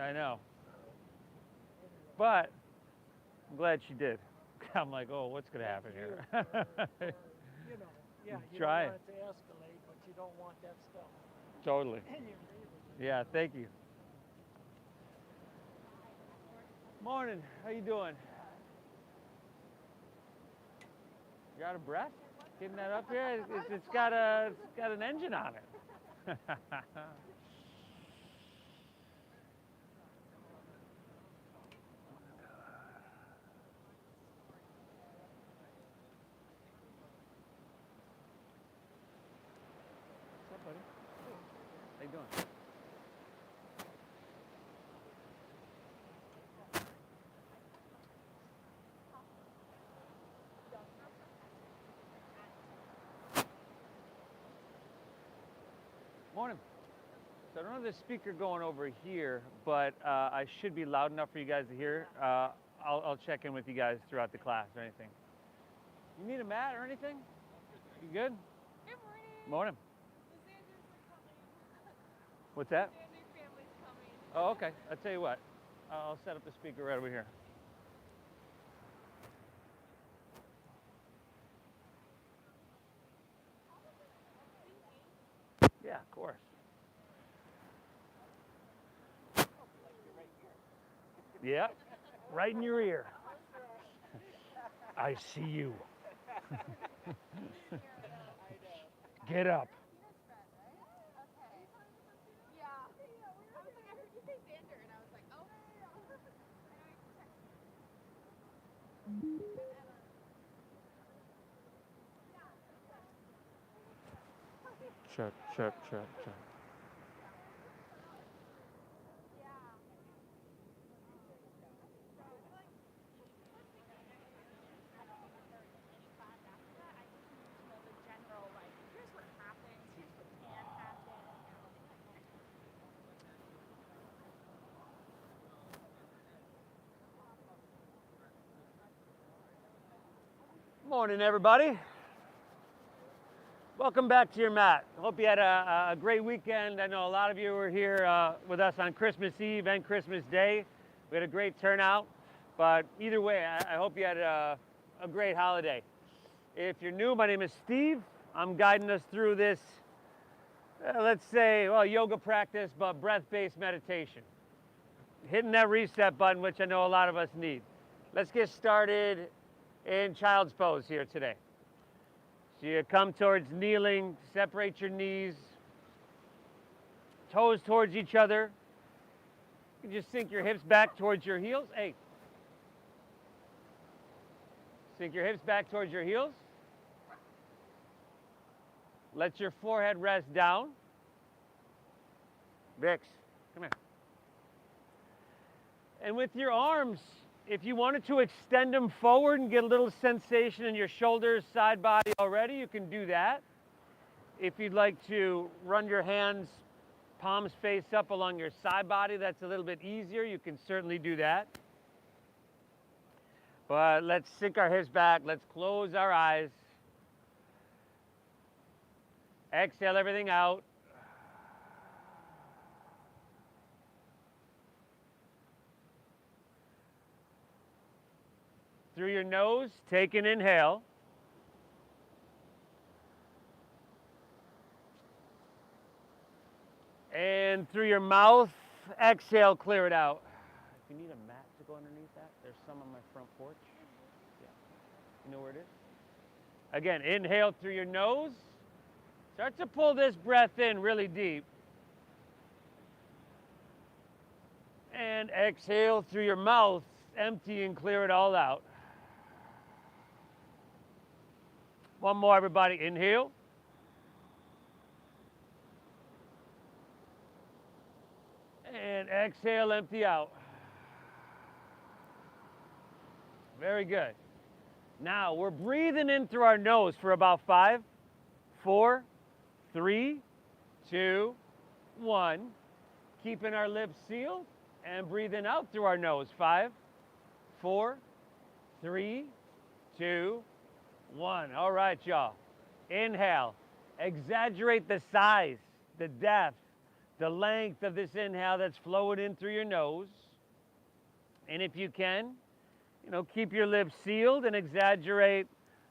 I know. But I'm glad she did. I'm like, oh, what's going to happen here? You know, yeah, you don't Try want it. it to escalate, but you don't want that stuff Totally. in your neighborhood. Yeah, thank you. Morning. How you doing? You out of breath? Getting that up here? It's got an engine on it. What's up, buddy? How you doing? Morning. So I don't have the speaker going over here, but I should be loud enough for you guys to hear. I'll check in with you guys throughout the class or anything. You need a mat or anything? You good? Good morning. Morning. The Sanders are coming. What's that? The Sanders family's coming. Oh, okay. I'll tell you what. I'll set up the speaker right over here. Yeah, of course. Yep, right in your ear. I see you. Get up. Okay. Yeah. I was like, I heard you say Xander, and I was like, oh. Check, check, check, check. Morning, everybody. Welcome back to your mat. Hope you had a great weekend. I know a lot of you were here with us on Christmas Eve and Christmas Day. We had a great turnout, but either way, I hope you had a great holiday. If you're new, my name is Steve. I'm guiding us through this, let's say, well, yoga practice, but breath-based meditation. Hitting that reset button, which I know a lot of us need. Let's get started in child's pose here today. So you come towards kneeling, separate your knees, toes towards each other. You can just sink your hips back towards your heels. Hey. Sink your hips back towards your heels. Let your forehead rest down. Vix, come here. And with your arms, if you wanted to extend them forward and get a little sensation in your shoulders, side body already, you can do that. If you'd like to run your hands, palms face up along your side body, that's a little bit easier. You can certainly do that. But let's sink our hips back. Let's close our eyes. Exhale everything out. Through your nose, take an inhale. And through your mouth, exhale, clear it out. If you need a mat to go underneath that, there's some on my front porch. Yeah. You know where it is? Again, inhale through your nose. Start to pull this breath in really deep. And exhale through your mouth, empty and clear it all out. One more, everybody. Inhale. And exhale, empty out. Very good. Now we're breathing in through our nose for about 5, 4, 3, 2, 1. Keeping our lips sealed and breathing out through our nose. 5, 4, 3, 2, 1. All right, y'all. Inhale. Exaggerate the size, the depth, the length of this inhale that's flowing in through your nose. And if you can, keep your lips sealed and exaggerate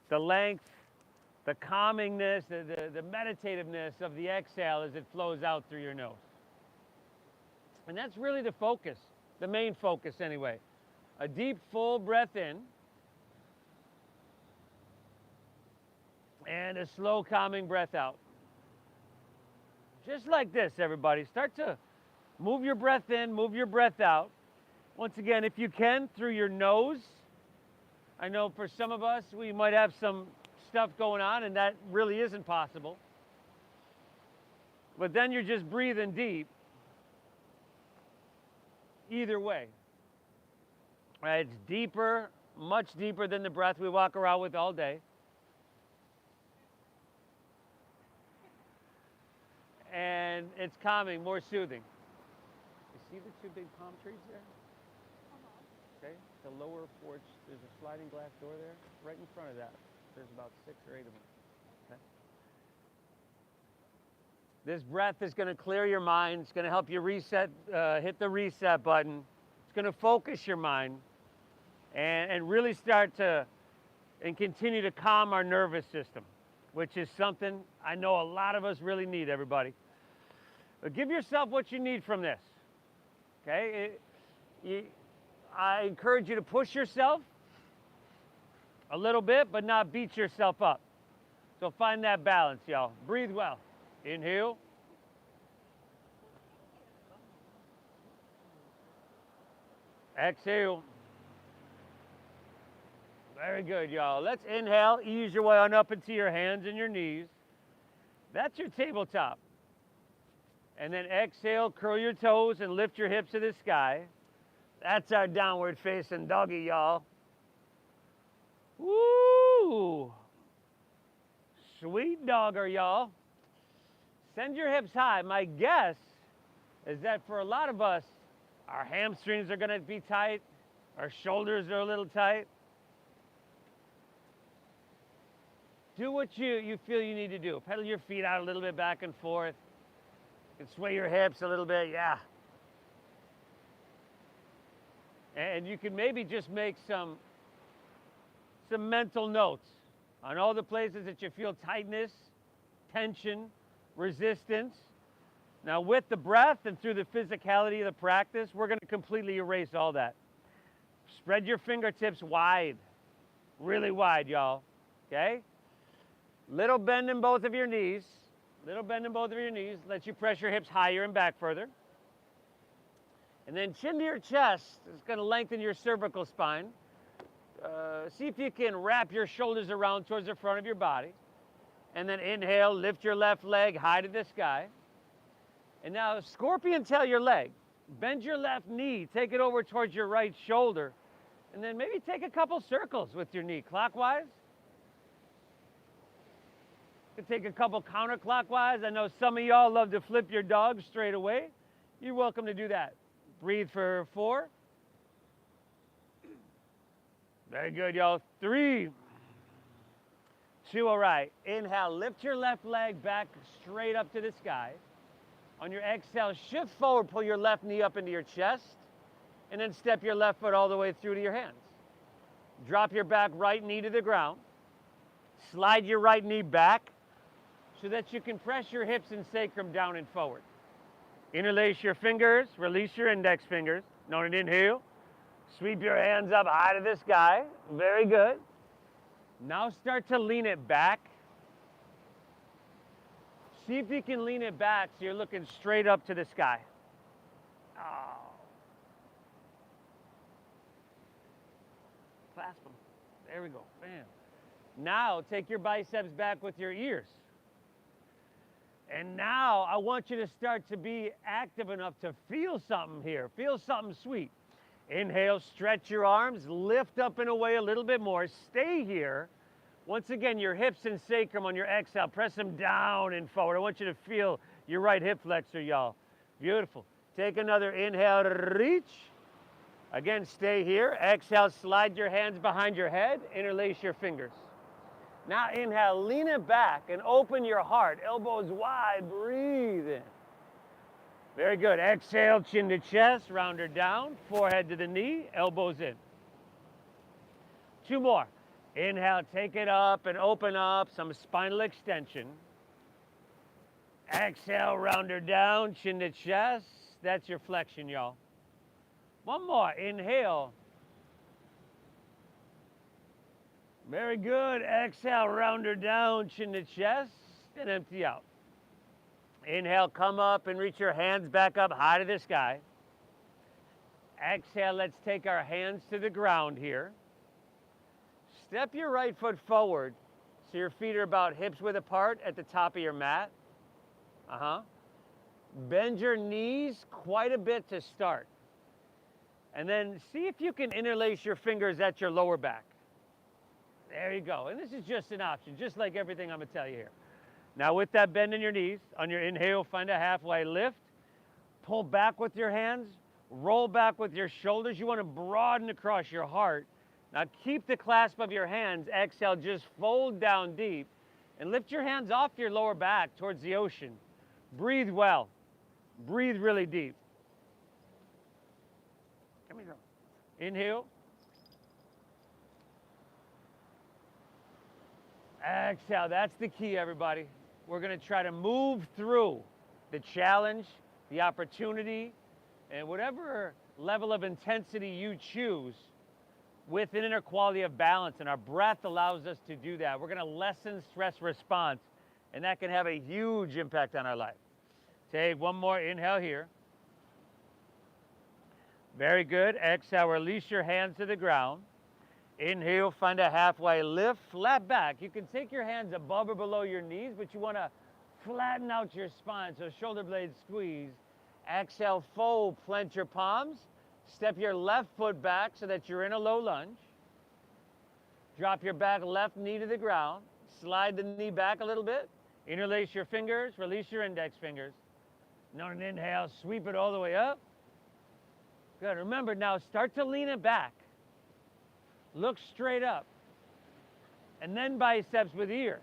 the length, the calmingness, the meditativeness of the exhale as it flows out through your nose. And that's really the focus, the main focus anyway. A deep, full breath in, and a slow, calming breath out. Just like this, everybody. Start to move your breath in, move your breath out. Once again, if you can, through your nose. I know for some of us, we might have some stuff going on, and that really isn't possible. But then you're just breathing deep. Either way. Right? It's deeper, much deeper than the breath we walk around with all day. And it's calming, more soothing. You see the two big palm trees there? Okay, the lower porch, there's a sliding glass door there. Right in front of that, there's about 6 or 8 of them. Okay. This breath is going to clear your mind. It's going to help you reset, hit the reset button. It's going to focus your mind and really start to and continue to calm our nervous system, which is something I know a lot of us really need, everybody. But give yourself what you need from this, okay? I encourage you to push yourself a little bit, but not beat yourself up. So find that balance, y'all. Breathe well. Inhale. Exhale. Very good, y'all. Let's inhale, ease your way on up into your hands and your knees. That's your tabletop. And then exhale, curl your toes and lift your hips to the sky. That's our downward facing doggy, y'all. Woo! Sweet dogger, y'all. Send your hips high. My guess is that for a lot of us, our hamstrings are going to be tight. Our shoulders are a little tight. Do what you feel you need to do. Pedal your feet out a little bit back and forth. You can sway your hips a little bit, yeah. And you can maybe just make some mental notes on all the places that you feel tightness, tension, resistance. Now with the breath and through the physicality of the practice, we're going to completely erase all that. Spread your fingertips wide, really wide, y'all, okay? Little bend in both of your knees. Little bend in both of your knees. Let you press your hips higher and back further. And then chin to your chest. It's going to lengthen your cervical spine. See if you can wrap your shoulders around towards the front of your body. And then inhale, lift your left leg high to the sky. And now scorpion tail your leg. Bend your left knee. Take it over towards your right shoulder. And then maybe take a couple circles with your knee clockwise. You can take a couple counterclockwise. I know some of y'all love to flip your dog straight away. You're welcome to do that. Breathe for 4. Very good, y'all. 3, 2, all right. Inhale, lift your left leg back straight up to the sky. On your exhale, shift forward, pull your left knee up into your chest, and then step your left foot all the way through to your hands. Drop your back right knee to the ground. Slide your right knee back so that you can press your hips and sacrum down and forward. Interlace your fingers, release your index fingers. On an inhale, sweep your hands up high to the sky. Very good. Now start to lean it back. See if you can lean it back so you're looking straight up to the sky. Oh. Clasp them. There we go. Bam. Now take your biceps back with your ears. And now I want you to start to be active enough to feel something here. Feel something sweet. Inhale, stretch your arms, lift up and away a little bit more. Stay here. Once again, your hips and sacrum on your exhale. Press them down and forward. I want you to feel your right hip flexor, y'all. Beautiful. Take another inhale, reach. Again, stay here. Exhale, slide your hands behind your head. Interlace your fingers. Now inhale, lean it back and open your heart. Elbows wide, breathe in. Very good. Exhale, chin to chest, round her down, forehead to the knee, elbows in. 2 more. Inhale, take it up and open up, some spinal extension. Exhale, round her down, chin to chest. That's your flexion, y'all. 1 more. Inhale. Very good. Exhale, round her down, chin to chest, and empty out. Inhale, come up and reach your hands back up high to the sky. Exhale, let's take our hands to the ground here. Step your right foot forward so your feet are about hips width apart at the top of your mat. Bend your knees quite a bit to start. And then see if you can interlace your fingers at your lower back. There you go. And this is just an option, just like everything I'm going to tell you here. Now with that bend in your knees, on your inhale, find a halfway lift. Pull back with your hands. Roll back with your shoulders. You want to broaden across your heart. Now keep the clasp of your hands. Exhale, just fold down deep. And lift your hands off your lower back towards the ocean. Breathe well. Breathe really deep. Let me go. Inhale. Exhale. That's the key, everybody. We're going to try to move through the challenge, the opportunity, and whatever level of intensity you choose with an inner quality of balance. And our breath allows us to do that. We're going to lessen stress response, and that can have a huge impact on our life. Take 1 more inhale here. Very good. Exhale, release your hands to the ground. Inhale, find a halfway lift, flat back. You can take your hands above or below your knees, but you want to flatten out your spine, so shoulder blades squeeze. Exhale, fold, plant your palms. Step your left foot back so that you're in a low lunge. Drop your back left knee to the ground. Slide the knee back a little bit. Interlace your fingers, release your index fingers. And on an inhale, sweep it all the way up. Good. Remember, now start to lean it back. Look straight up. And then biceps with ears.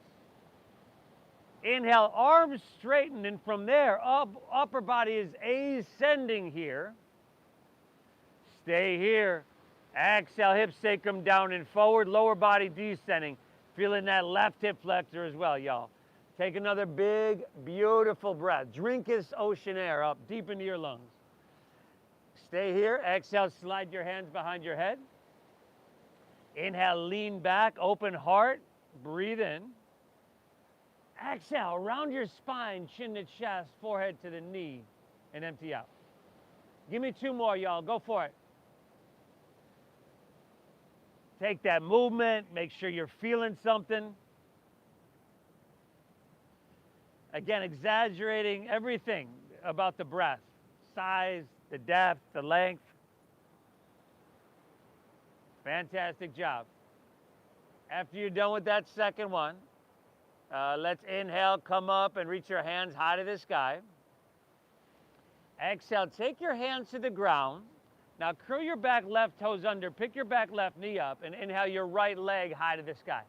Inhale, arms straighten, and from there, upper body is ascending here. Stay here. Exhale, hips sacrum down and forward, lower body descending. Feeling that left hip flexor as well, y'all. Take another big, beautiful breath. Drink this ocean air up deep into your lungs. Stay here. Exhale, slide your hands behind your head. Inhale, lean back, open heart. Breathe in. Exhale, round your spine, chin to chest, forehead to the knee, and empty out. Give me 2 more, y'all. Go for it. Take that movement. Make sure you're feeling something. Again, exaggerating everything about the breath. Size, the depth, the length. Fantastic job. After you're done with that second one, let's inhale, come up and reach your hands high to the sky. Exhale, take your hands to the ground. Now curl your back left toes under, pick your back left knee up, and inhale your right leg high to the sky.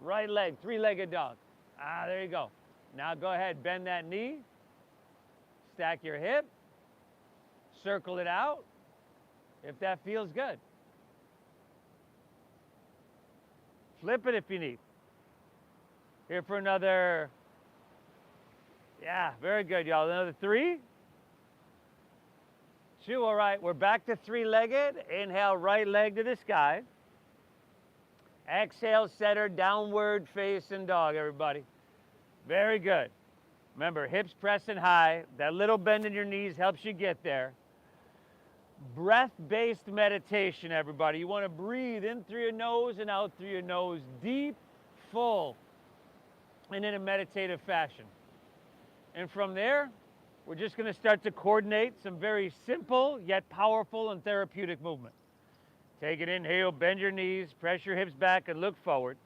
Right leg, 3-legged dog. There you go. Now go ahead, bend that knee, stack your hip, circle it out, if that feels good. Flip it if you need. Here for another, yeah, very good, y'all. Another 3, 2, all right. We're back to 3-legged. Inhale, right leg to the sky. Exhale, center, downward facing dog, everybody. Very good. Remember, hips pressing high. That little bend in your knees helps you get there. Breath-based meditation, everybody. You want to breathe in through your nose and out through your nose, deep, full, and in a meditative fashion. And from there, we're just going to start to coordinate some very simple yet powerful and therapeutic movement. Take an inhale, bend your knees, press your hips back, and look forward.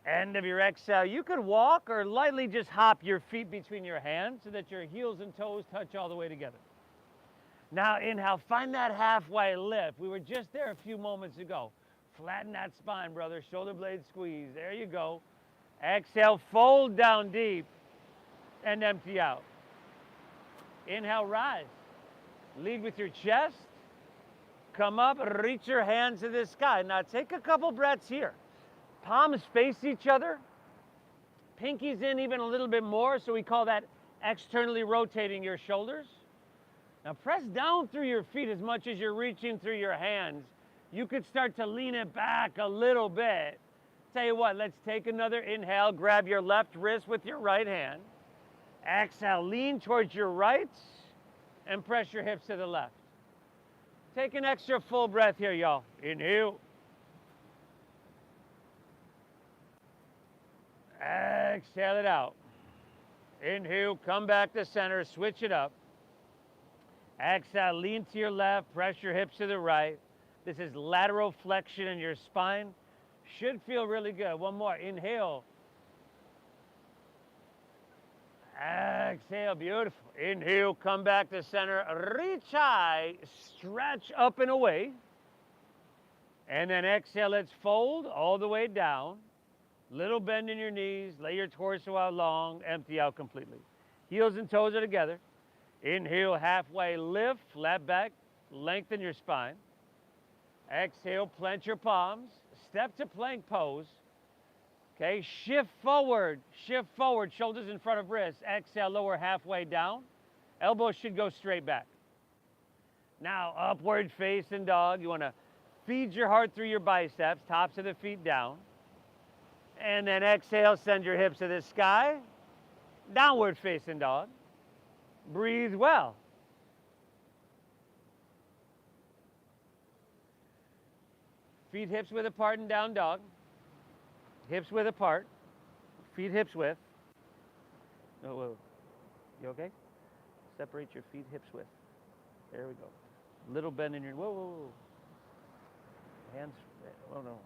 End of your exhale. You could walk or lightly just hop your feet between your hands so that your heels and toes touch all the way together. Now inhale, find that halfway lift. We were just there a few moments ago. Flatten that spine, brother. Shoulder blades squeeze. There you go. Exhale, fold down deep. and empty out. Inhale, rise. Lead with your chest. Come up, reach your hands to the sky. Now take a couple breaths here. Palms face each other. Pinkies in even a little bit more, so we call that externally rotating your shoulders. Now press down through your feet as much as you're reaching through your hands. You could start to lean it back a little bit. Tell you what, let's take another inhale. Grab your left wrist with your right hand. Exhale, lean towards your right and press your hips to the left. Take an extra full breath here, y'all. Inhale. Exhale it out. Inhale, come back to center, switch it up. Exhale, lean to your left, press your hips to the right. This is lateral flexion in your spine. Should feel really good. One more, inhale. Exhale, beautiful. Inhale, come back to center, reach high, stretch up and away. And then exhale, let's fold all the way down. Little bend in your knees, lay your torso out long, empty out completely. Heels and toes are together. Inhale, halfway lift, flat back, lengthen your spine. Exhale, plant your palms, step to plank pose. Okay, shift forward, shoulders in front of wrists. Exhale, lower halfway down. Elbows should go straight back. Now, upward facing dog. You want to feed your heart through your biceps, tops of the feet down. And then exhale, send your hips to the sky. Downward facing dog. Breathe well. Feet hips width apart and down dog. Hips width apart. Feet hips width. Oh, whoa. You okay? Separate your feet hips width. There we go. Little bend in your, whoa, whoa, whoa. Hands, oh no.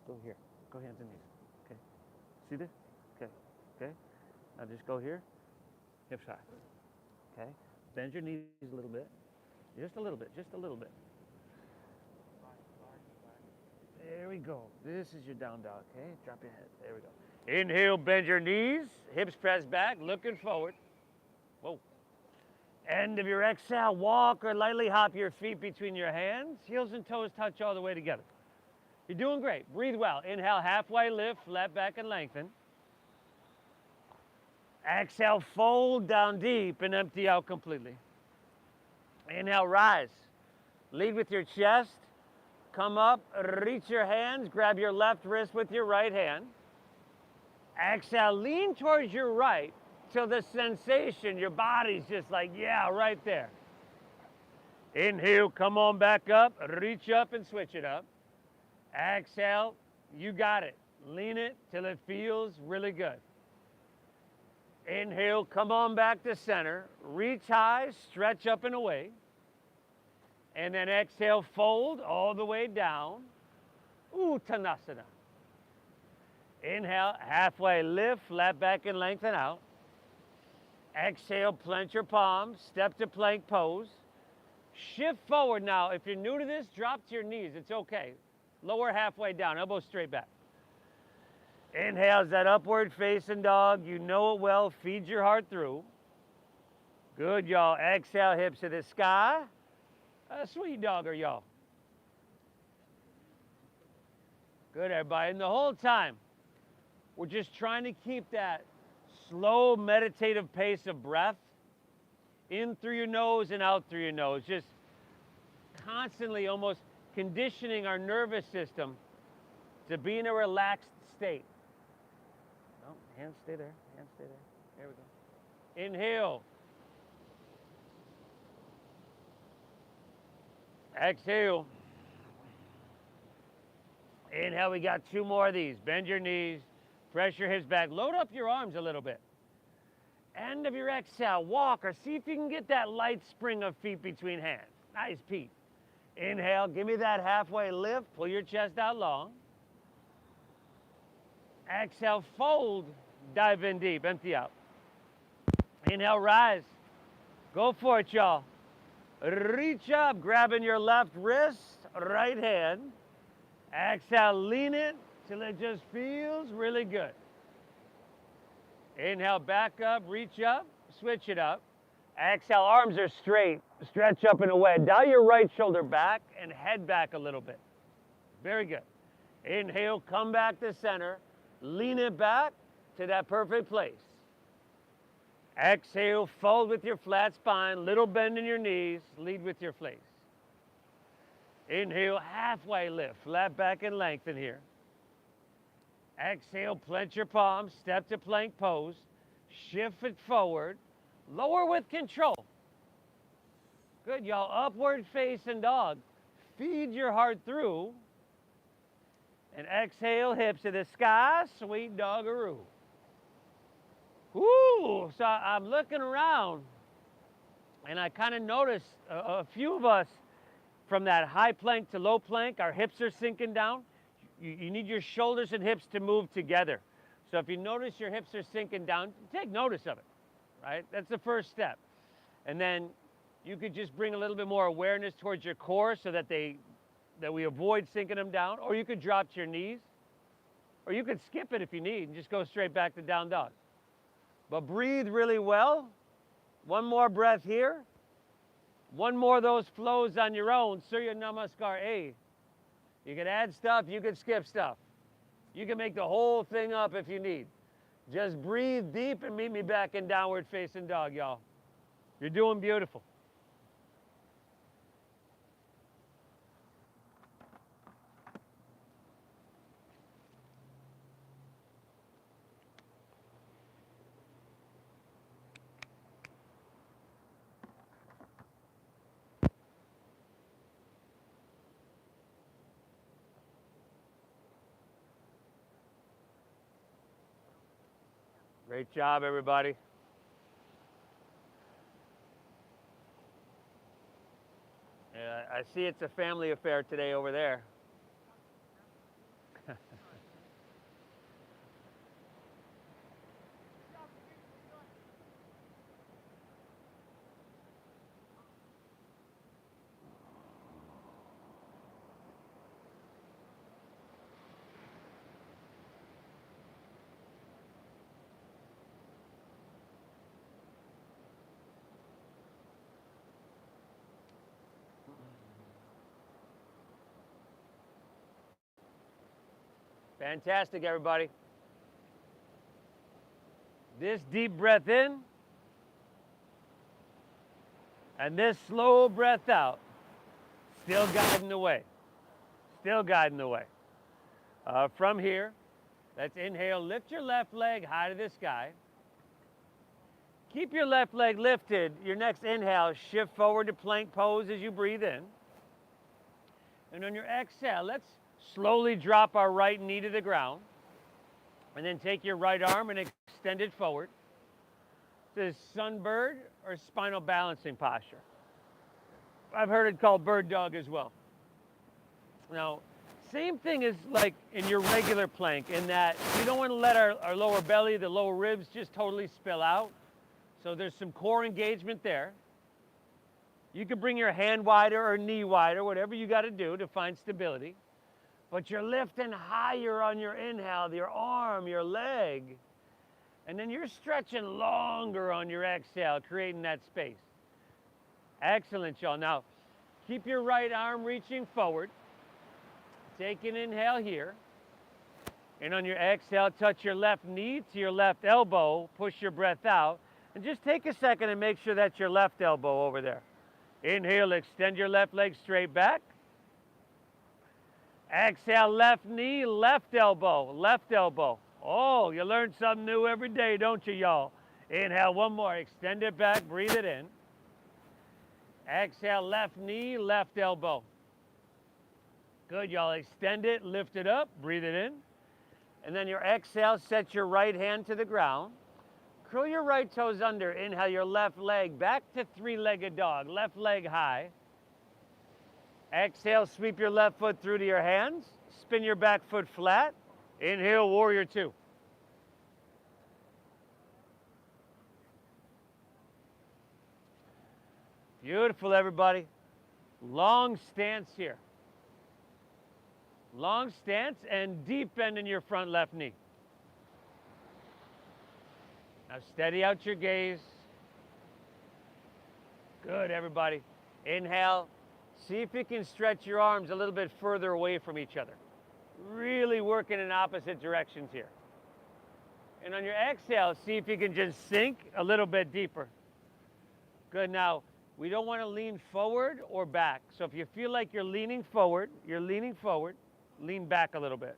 Go here. Go hands and knees. Okay. See this? Okay. Okay. Now just go here. Hips high. Okay. Bend your knees a little bit. Just a little bit. Just a little bit. There we go. This is your down dog. Okay. Drop your head. There we go. Inhale, bend your knees. Hips press back. Looking forward. Whoa. End of your exhale, walk or lightly hop your feet between your hands. Heels and toes touch all the way together. You're doing great. Breathe well. Inhale, halfway lift, flat back and lengthen. Exhale, fold down deep and empty out completely. Inhale, rise. Lead with your chest. Come up, reach your hands, grab your left wrist with your right hand. Exhale, lean towards your right till the sensation, your body's just like, yeah, right there. Inhale, come on back up, reach up and switch it up. Exhale, you got it. Lean it till it feels really good. Inhale, come on back to center. Reach high, stretch up and away. And then exhale, fold all the way down. Uttanasana. Inhale, halfway lift, flat back and lengthen out. Exhale, plant your palms, step to plank pose. Shift forward now. If you're new to this, drop to your knees. It's okay. Lower halfway down, elbows straight back. Inhale, that upward facing dog. You know it well. Feed your heart through. Good, y'all. Exhale, hips to the sky. A sweet dogger, y'all. Good, everybody. And the whole time, we're just trying to keep that slow, meditative pace of breath in through your nose and out through your nose. Just constantly almost conditioning our nervous system to be in a relaxed state. Oh, hands stay there. Hands stay there. There we go. Inhale. Exhale. Inhale, we got two more of these. Bend your knees, press your hips back, load up your arms a little bit. End of your exhale, walk or see if you can get that light spring of feet between hands. Nice, Pete. Inhale, give me that halfway lift, pull your chest out long. Exhale, fold, dive in deep, empty out. Inhale, rise. Go for it, y'all. Reach up, grabbing your left wrist, right hand. Exhale, lean it till it just feels really good. Inhale, back up, reach up, switch it up. Exhale, arms are straight, stretch up and away. Dial your right shoulder back and head back a little bit. Very good. Inhale, come back to center, lean it back to that perfect place. Exhale, fold with your flat spine, little bend in your knees, lead with your face. Inhale, halfway lift, flat back and lengthen here. Exhale, plant your palms, step to plank pose, shift it forward, lower with control. Good, y'all, upward facing dog. Feed your heart through. And exhale, hips to the sky, sweet doggaroo. Woo! So I'm looking around, and I kind of noticed a few of us from that high plank to low plank, our hips are sinking down. You need your shoulders and hips to move together. So if you notice your hips are sinking down, take notice of it, right? That's the first step. And then you could just bring a little bit more awareness towards your core so that we avoid sinking them down, or you could drop to your knees, or you could skip it if you need and just go straight back to down dog. But breathe really well. One more breath here. One more of those flows on your own. Surya Namaskar A. You can add stuff, you can skip stuff. You can make the whole thing up if you need. Just breathe deep and meet me back in downward facing dog, y'all. You're doing beautiful. Great job, everybody. Yeah, I see it's a family affair today over there. Fantastic, everybody. This deep breath in, and this slow breath out, still guiding the way. Still guiding the way. From here, let's inhale, lift your left leg high to the sky. Keep your left leg lifted. Your next inhale, shift forward to plank pose as you breathe in. And on your exhale, let's slowly drop our right knee to the ground. And then take your right arm and extend it forward. This is sunbird or spinal balancing posture. I've heard it called bird dog as well. Now, same thing as like in your regular plank in that you don't want to let our lower belly, the lower ribs just totally spill out. So there's some core engagement there. You can bring your hand wider or knee wider, whatever you got to do to find stability. But you're lifting higher on your inhale, your arm, your leg. And then you're stretching longer on your exhale, creating that space. Excellent, y'all. Now, keep your right arm reaching forward. Take an inhale here. And on your exhale, touch your left knee to your left elbow. Push your breath out. And just take a second and make sure that's your left elbow over there. Inhale, extend your left leg straight back. Exhale, left knee, left elbow, left elbow. Oh, you learn something new every day, don't you, y'all? Inhale, one more. Extend it back, breathe it in. Exhale, left knee, left elbow. Good, y'all. Extend it, lift it up, breathe it in. And then your exhale, set your right hand to the ground. Curl your right toes under. Inhale your left leg back to three-legged dog. Left leg high. Exhale, sweep your left foot through to your hands. Spin your back foot flat. Inhale, warrior two. Beautiful, everybody. Long stance here. Long stance and deep bend in your front left knee. Now steady out your gaze. Good, everybody. Inhale. See if you can stretch your arms a little bit further away from each other. Really working in opposite directions here. And on your exhale, see if you can just sink a little bit deeper. Good. Now, we don't want to lean forward or back. So if you feel like you're leaning forward, lean back a little bit.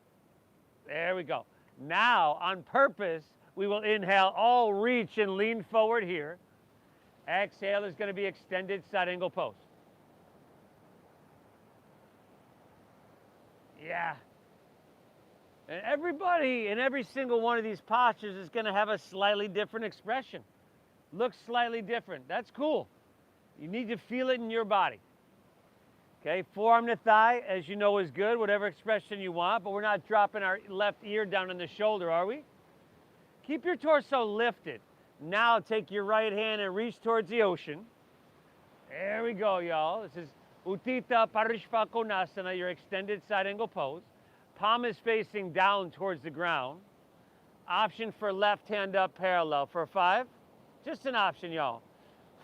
There we go. Now, on purpose, we will inhale, all reach and lean forward here. Exhale is going to be extended side angle pose. Yeah. And everybody in every single one of these postures is going to have a slightly different expression. Looks slightly different. That's cool. You need to feel it in your body. Okay, forearm to thigh, as you know, is good, whatever expression you want, but we're not dropping our left ear down on the shoulder, are we? Keep your torso lifted. Now take your right hand and reach towards the ocean. There we go, y'all. This is Utthita Parishva Konasana, your extended side angle pose. Palm is facing down towards the ground. Option for left hand up parallel. For 5, just an option, y'all.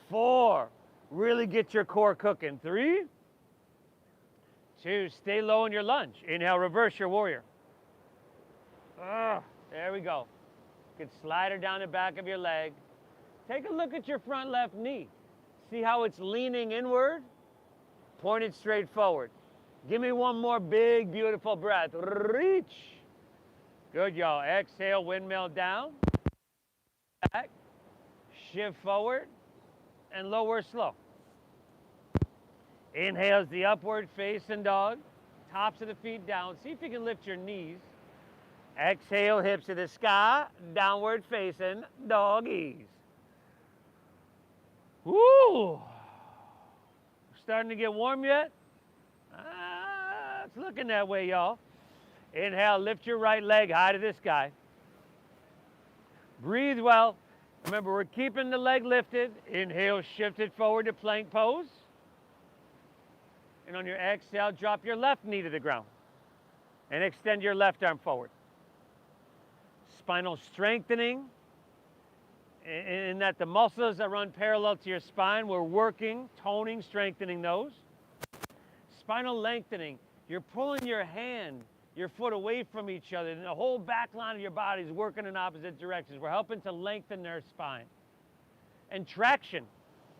4, really get your core cooking. 3, 2, stay low in your lunge. Inhale, reverse your warrior. There we go. You can slide her down the back of your leg. Take a look at your front left knee. See how it's leaning inward? Pointed straight forward. Give me one more big, beautiful breath. Reach. Good, y'all. Exhale, windmill down. Back. Shift forward. And lower slow. Inhales the upward facing dog. Tops of the feet down. See if you can lift your knees. Exhale, hips to the sky. Downward facing doggies. Woo! Starting to get warm yet? It's looking that way, y'all. Inhale, lift your right leg high to the sky. Breathe well. Remember, we're keeping the leg lifted. Inhale, shift it forward to plank pose. And on your exhale, drop your left knee to the ground. And extend your left arm forward. Spinal strengthening. In that the muscles that run parallel to your spine, we're working, toning, strengthening those. Spinal lengthening. You're pulling your hand, your foot away from each other, and the whole back line of your body is working in opposite directions. We're helping to lengthen their spine. And traction.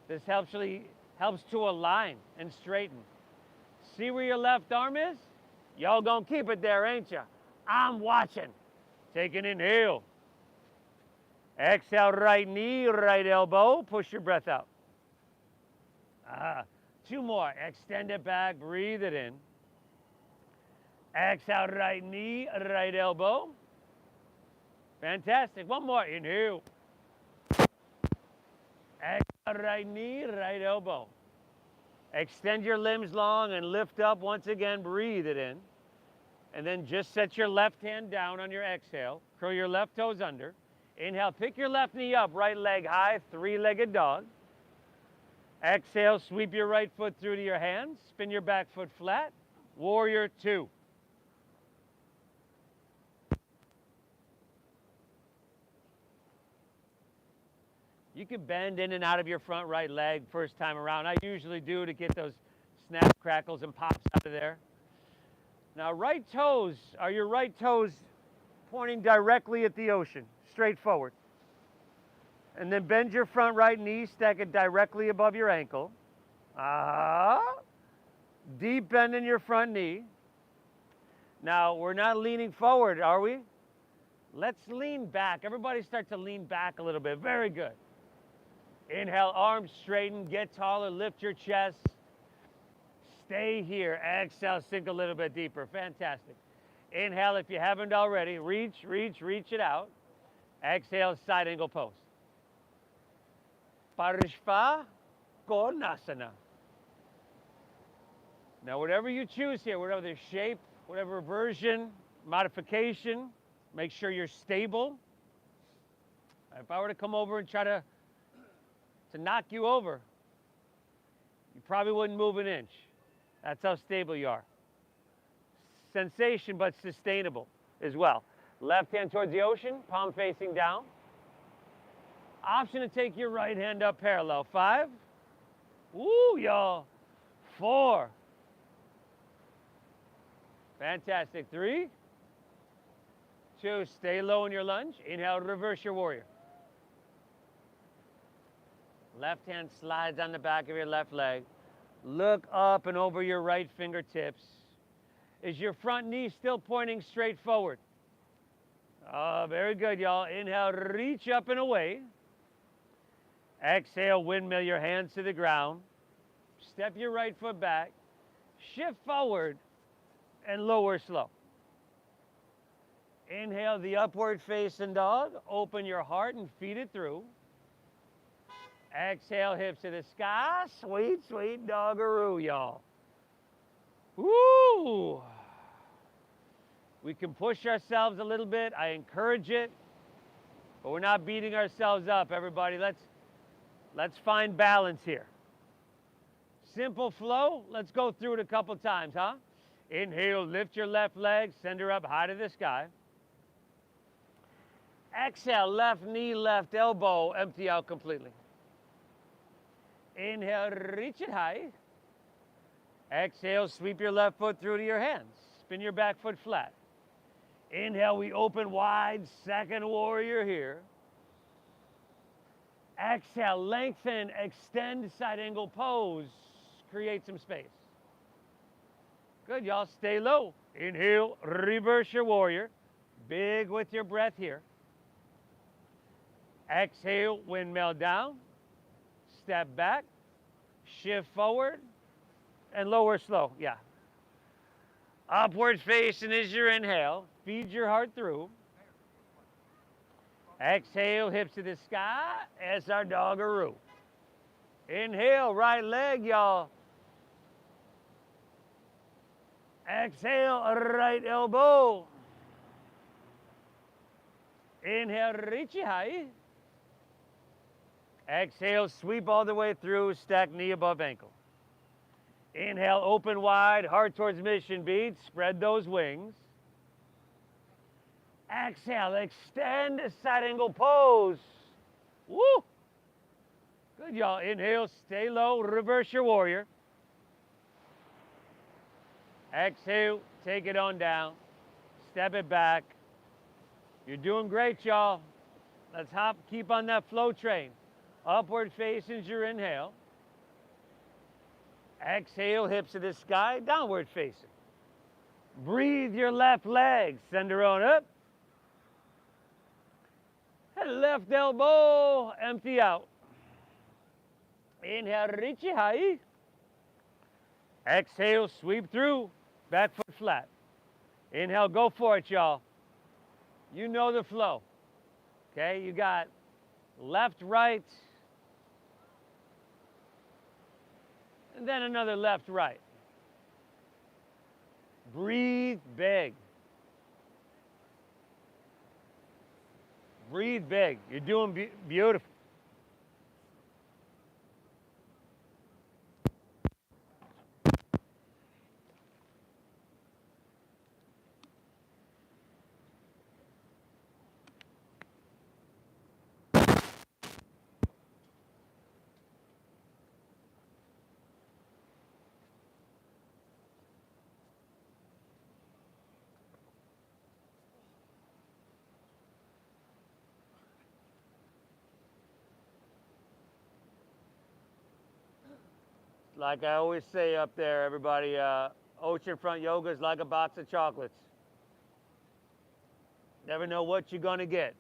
This helps to align and straighten. See where your left arm is? Y'all gonna keep it there, ain't ya? I'm watching. Take an inhale. Exhale, right knee, right elbow. Push your breath out. 2 more. Extend it back, breathe it in. Exhale, right knee, right elbow. Fantastic. 1 more. Inhale. Exhale, right knee, right elbow. Extend your limbs long and lift up once again. Breathe it in. And then just set your left hand down on your exhale. Curl your left toes under. Inhale, pick your left knee up, right leg high, 3-legged dog. Exhale, sweep your right foot through to your hands. Spin your back foot flat. Warrior 2. You can bend in and out of your front right leg first time around. I usually do to get those snaps, crackles, and pops out of there. Now, right toes, are your right toes pointing directly at the ocean, straight forward? And then bend your front right knee, stack it directly above your ankle. Deep bend in your front knee. Now, we're not leaning forward, are we? Let's lean back. Everybody start to lean back a little bit. Very good. Inhale, arms straighten, get taller, lift your chest. Stay here. Exhale, sink a little bit deeper. Fantastic. Inhale, if you haven't already, reach it out. Exhale, side angle pose. Parishva Konasana. Now, whatever you choose here, whatever the shape, whatever version, modification, make sure you're stable. If I were to come over and try to knock you over, you probably wouldn't move an inch. That's how stable you are. Sensation, but sustainable as well. Left hand towards the ocean, palm facing down. Option to take your right hand up parallel. 5. Woo, y'all. 4. Fantastic. 3, 2, stay low in your lunge. Inhale, reverse your warrior. Left hand slides on the back of your left leg. Look up and over your right fingertips. Is your front knee still pointing straight forward? Oh, very good, y'all. Inhale, reach up and away. Exhale, windmill your hands to the ground. Step your right foot back. Shift forward and lower slow. Inhale the upward facing dog. Open your heart and feed it through. Exhale, hips to the sky. Sweet, sweet doggeroo, y'all. Woo! We can push ourselves a little bit. I encourage it. But we're not beating ourselves up, everybody. Let's find balance here. Simple flow. Let's go through it a couple times, huh? Inhale, lift your left leg, send her up high to the sky. Exhale, left knee, left elbow, empty out completely. Inhale, reach it high. Exhale, sweep your left foot through to your hands. Spin your back foot flat. Inhale, we open wide, second warrior here. Exhale, lengthen, extend, side angle pose. Create some space. Good, y'all, stay low. Inhale, reverse your warrior. Big with your breath here. Exhale, windmill down. Step back, shift forward, and lower slow, yeah. Upward facing is your inhale. Feed your heart through. Exhale, hips to the sky. SR doggeroo. Inhale, right leg, y'all. Exhale, right elbow. Inhale, reach it high. Exhale, sweep all the way through, stack knee above ankle. Inhale, open wide, heart towards mission beat, spread those wings. Exhale, extend, side angle pose. Woo! Good, y'all. Inhale, stay low, reverse your warrior. Exhale, take it on down. Step it back. You're doing great, y'all. Let's hop, keep on that flow train. Upward facing your inhale. Exhale, hips to the sky, downward facing. Breathe your left leg, send her on up. And left elbow, empty out. Inhale, reach it high. Exhale, sweep through, back foot flat. Inhale, go for it, y'all. You know the flow. Okay, you got left, right, and then another left, right. Breathe big. Breathe big. You're doing beautiful. Like I always say up there, everybody, oceanfront yoga is like a box of chocolates. Never know what you're gonna get.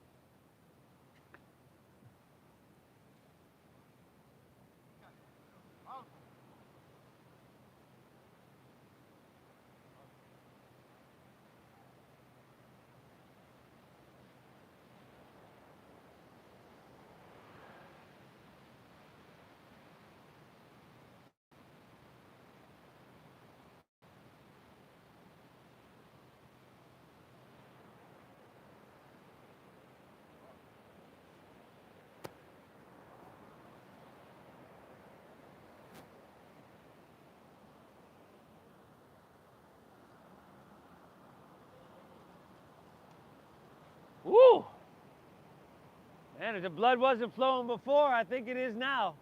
And if the blood wasn't flowing before, I think it is now.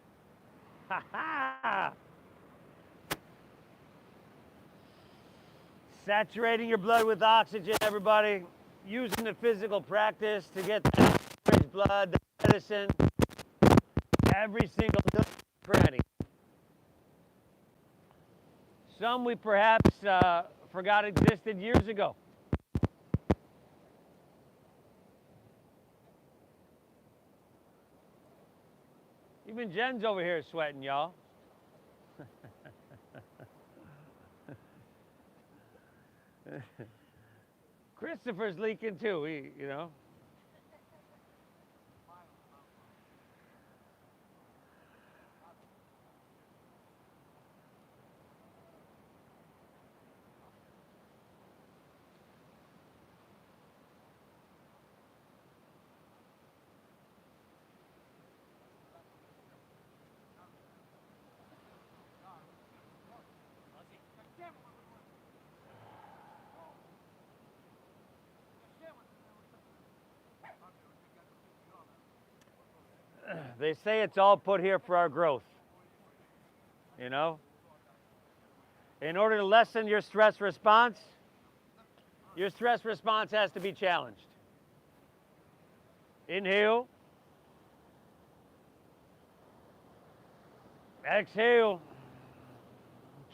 Ha ha! Saturating your blood with oxygen, everybody. Using the physical practice to get that rich blood, the medicine, every single nook and cranny. Some we perhaps forgot existed years ago. Even Jen's over here sweating, y'all. Christopher's leaking too, you know. They say it's all put here for our growth. You know? In order to lessen your stress response has to be challenged. Inhale. Exhale.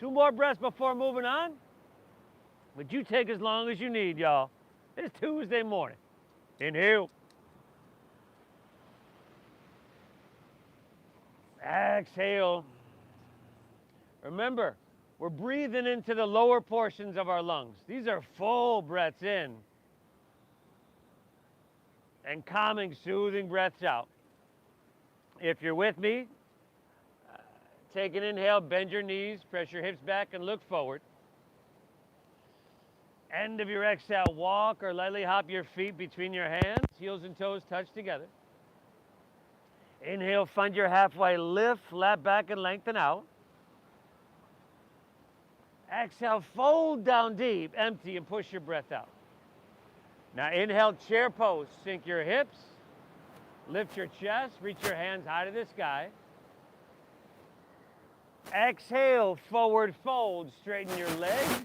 2 more breaths before moving on. But you take as long as you need, y'all. It's Tuesday morning. Inhale. Exhale. Remember, we're breathing into the lower portions of our lungs. These are full breaths in and calming, soothing breaths out. If you're with me, take an inhale, bend your knees, press your hips back, and look forward. End of your exhale, walk or lightly hop your feet between your hands, heels and toes touch together. Inhale, find your halfway lift, flat back and lengthen out. Exhale, fold down deep, empty, and push your breath out. Now inhale, chair pose, sink your hips, lift your chest, reach your hands high to the sky. Exhale, forward fold, straighten your legs,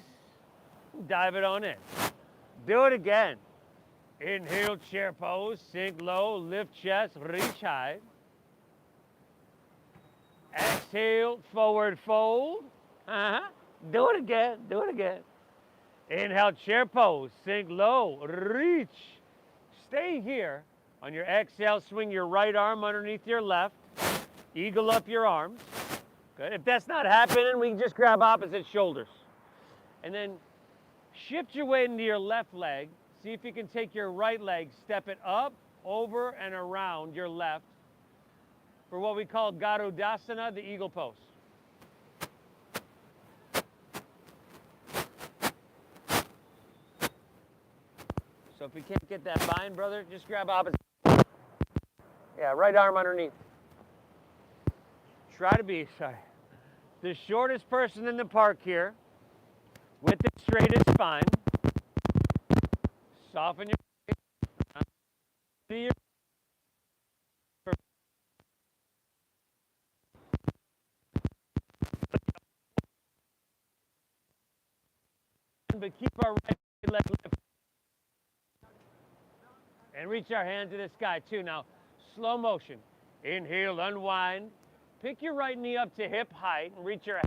dive it on in. Do it again. Inhale, chair pose, sink low, lift chest, reach high. Exhale, forward fold. Do it again, do it again. Inhale, chair pose, sink low, reach. Stay here. On your exhale, swing your right arm underneath your left. Eagle up your arms. Good. If that's not happening, we can just grab opposite shoulders. And then shift your weight into your left leg. See if you can take your right leg, step it up, over, and around your left for what we call Garudasana, the eagle pose. So if you can't get that bind, brother, just grab opposite. Yeah, right arm underneath. Try to be, the shortest person in the park here with the straightest spine. Soften your face. But keep our right leg lifted. And reach our hand to the sky too. Now, slow motion. Inhale, unwind. Pick your right knee up to hip height and reach your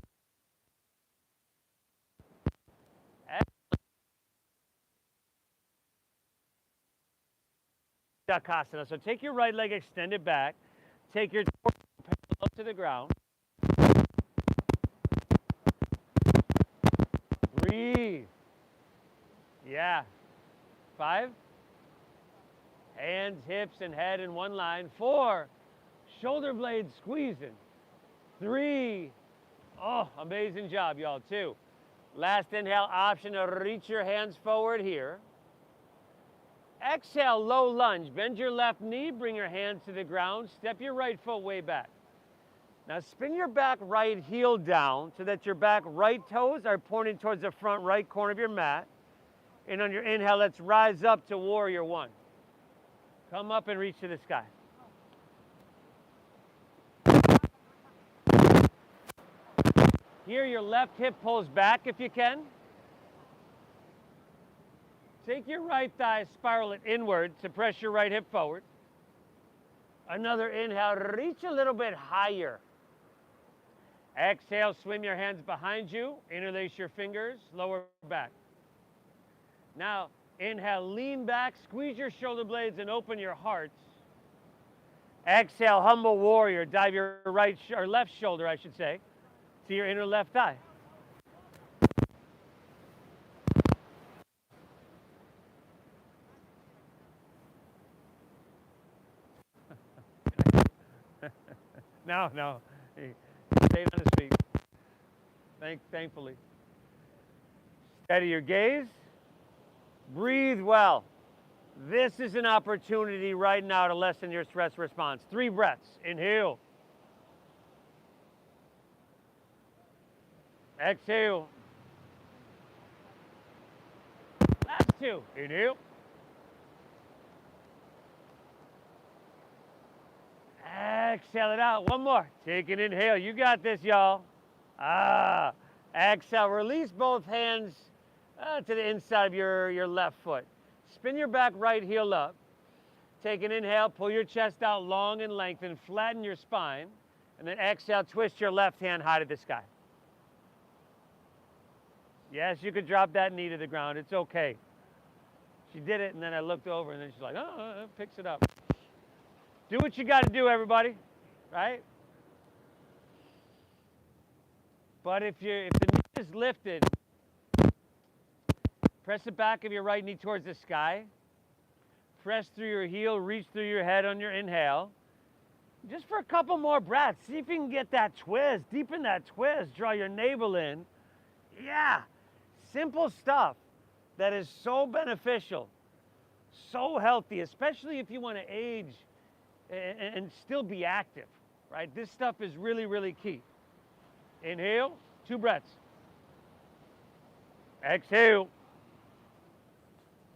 Dakasana. So take your right leg, extend it back. Take your torso parallel to the ground. Breathe. Yeah. 5. Hands, hips, and head in one line. 4. Shoulder blades squeezing. 3. Oh, amazing job, y'all. 2. Last inhale, option to reach your hands forward here. Exhale, low lunge. Bend your left knee, bring your hands to the ground. Step your right foot way back. Now spin your back right heel down so that your back right toes are pointing towards the front right corner of your mat. And on your inhale, let's rise up to warrior 1. Come up and reach to the sky. Here, your left hip pulls back if you can. Take your right thigh, spiral it inward to press your right hip forward. Another inhale, reach a little bit higher. Exhale, swim your hands behind you, interlace your fingers, lower back. Now, inhale, lean back, squeeze your shoulder blades and open your heart. Exhale, humble warrior, dive your right or left shoulder, I should say, to your inner left thigh. No, he stayed on his feet. Thankfully. Steady your gaze. Breathe well. This is an opportunity right now to lessen your stress response. 3 breaths. Inhale. Exhale. Last 2. Inhale. Exhale it out. One more. Take an inhale. You got this, y'all. Exhale. Release both hands to the inside of your left foot. Spin your back right heel up. Take an inhale. Pull your chest out long and lengthen. Flatten your spine. And then exhale. Twist your left hand high to the sky. Yes, you could drop that knee to the ground. It's okay. She did it, and then I looked over, and then she's like, oh, picks it up. Do what you got to do, everybody, right? But if the knee is lifted, press the back of your right knee towards the sky. Press through your heel, reach through your head on your inhale. Just for a couple more breaths, see if you can get that twist, deepen that twist, draw your navel in. Yeah, simple stuff that is so beneficial, so healthy, especially if you want to age and still be active, right? This stuff is really, really key. Inhale, 2 breaths. Exhale.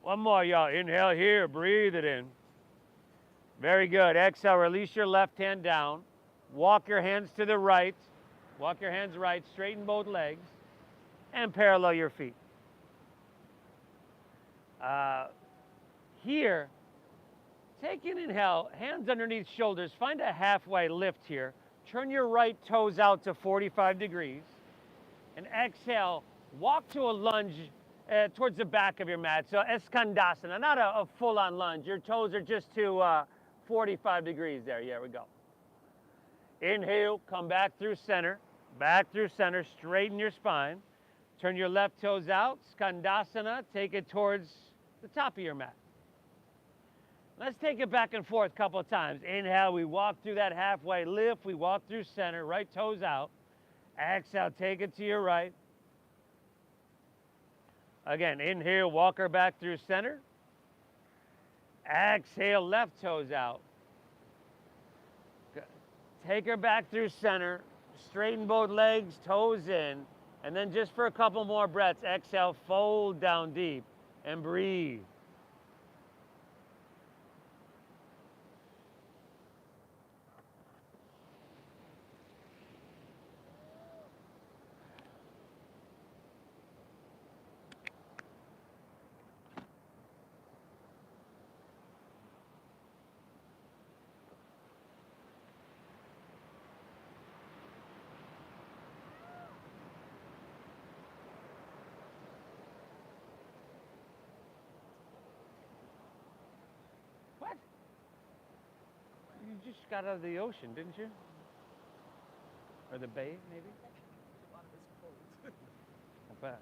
One more, y'all. Inhale here, breathe it in. Very good. Exhale, release your left hand down. Walk your hands to the right. Walk your hands right, straighten both legs, and parallel your feet. Here, take an inhale, hands underneath shoulders, find a halfway lift here. Turn your right toes out to 45 degrees. And exhale, walk to a lunge towards the back of your mat. So Skandasana, not a full-on lunge. Your toes are just to 45 degrees there. Yeah, we go. Inhale, come back through center, straighten your spine. Turn your left toes out, Skandasana, take it towards the top of your mat. Let's take it back and forth a couple of times. Inhale, we walk through that halfway lift. We walk through center, right toes out. Exhale, take it to your right. Again, inhale, walk her back through center. Exhale, left toes out. Take her back through center. Straighten both legs, toes in. And then just for a couple more breaths, exhale, fold down deep and breathe. What? You just got out of the ocean, didn't you? Or the bay, maybe? Not bad.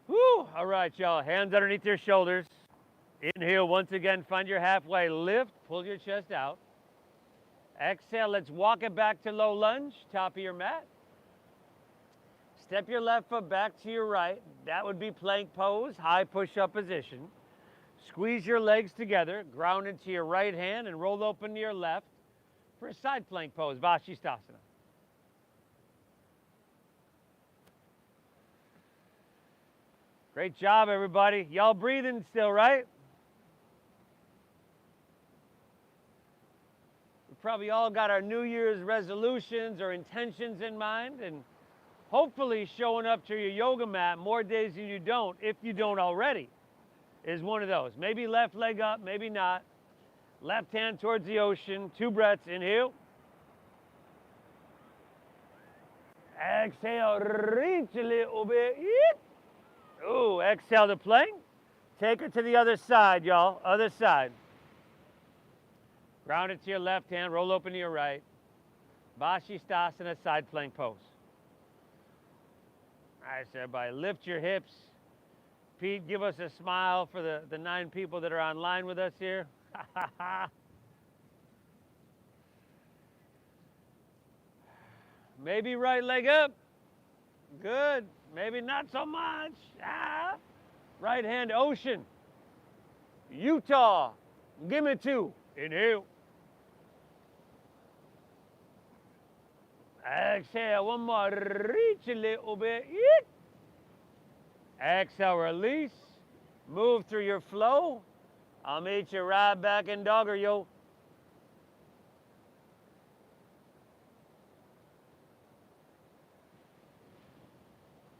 Whew! All right, y'all. Hands underneath your shoulders. Inhale once again. Find your halfway lift. Pull your chest out. Exhale. Let's walk it back to low lunge. Top of your mat. Step your left foot back to your right. That would be plank pose, high push-up position. Squeeze your legs together. Ground into your right hand and roll open to your left for a side plank pose, Vashisthasana. Great job, everybody. Y'all breathing still, right? We probably all got our New Year's resolutions or intentions in mind, and hopefully showing up to your yoga mat more days than you don't, if you don't already, is one of those. Maybe left leg up, maybe not. Left hand towards the ocean, 2 breaths, inhale. Exhale, reach a little bit. Ooh, exhale to plank. Take it to the other side, y'all, other side. Ground it to your left hand, roll open to your right. Vashisthasana, side plank pose. All right, so everybody, lift your hips. Pete, give us a smile for the 9 people that are online with us here. Maybe right leg up. Good. Maybe not so much. Right hand ocean. Utah. Give me 2. Inhale. Exhale. One more. Reach a little bit. Exhale. Release. Move through your flow. I'll meet you right back in dogger, yo.